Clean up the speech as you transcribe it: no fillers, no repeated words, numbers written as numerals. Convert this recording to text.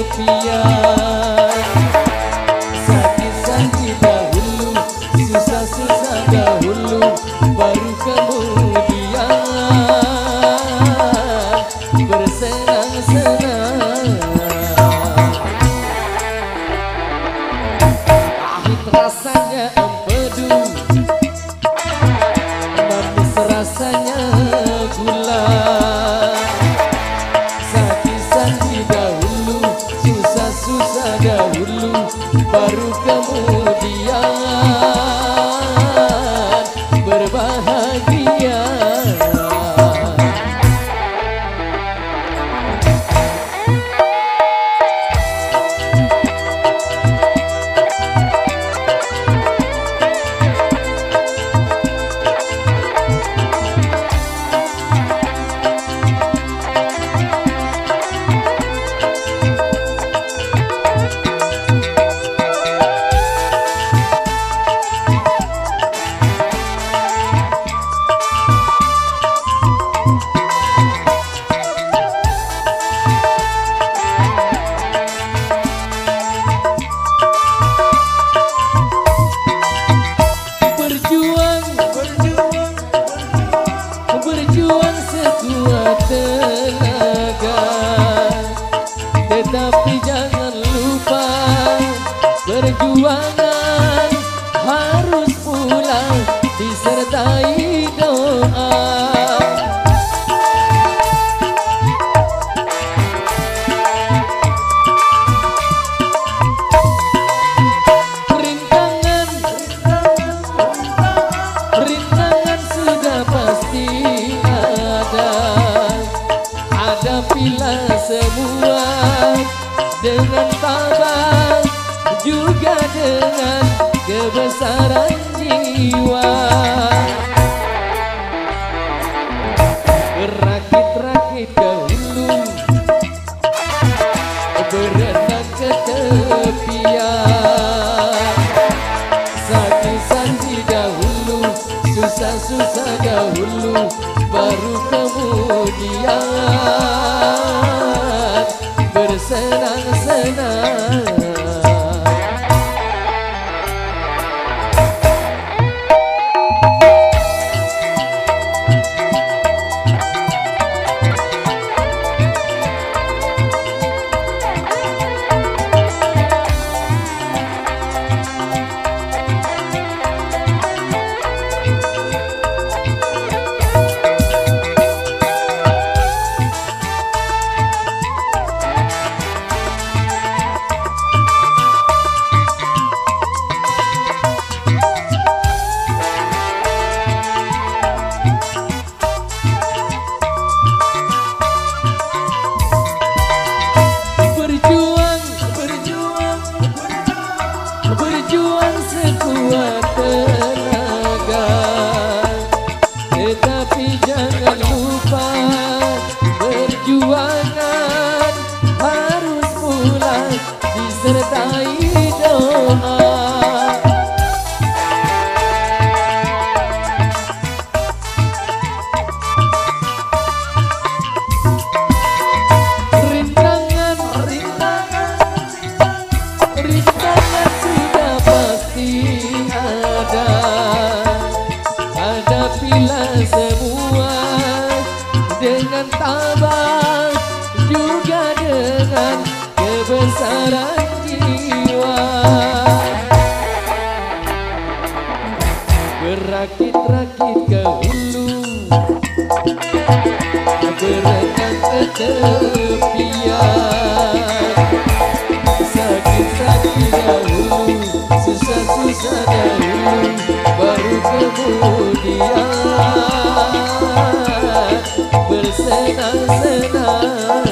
kesepian. Sakit-sakit dahulu, susah-susah dahulu, baru kemudian bersenang-senang. Pahit rasanya empedu, manis rasanya gula. Sakit-sakit dahulu, susah-susah dahulu, baru kemudian berbahagia. Berjuang sekuat tenaga, tetapi jangan lupa perjuangan harus pula disertai doa. Rintangan sudah pasti hadapilah semua dengan tabah, juga dengan kebesaran jiwa. Berakit-rakit dahulu, berenang ke tepian. Sakit-sakit dahulu, susah-susah dahulu, baru kemudian bersenang-senang. Berjuang sekuat tenaga, tetapi jangan lupa perjuangan harus pula disertai doa. Rintangan sudah pasti ada, hadapilah semua dengan tabah, juga dengan kebesaran jiwa. Berakit-rakit ke hulu, berenang ke tepian. Sakit-sakit dahulu, susah-susah dahulu, baru kemudian bersenang-senang.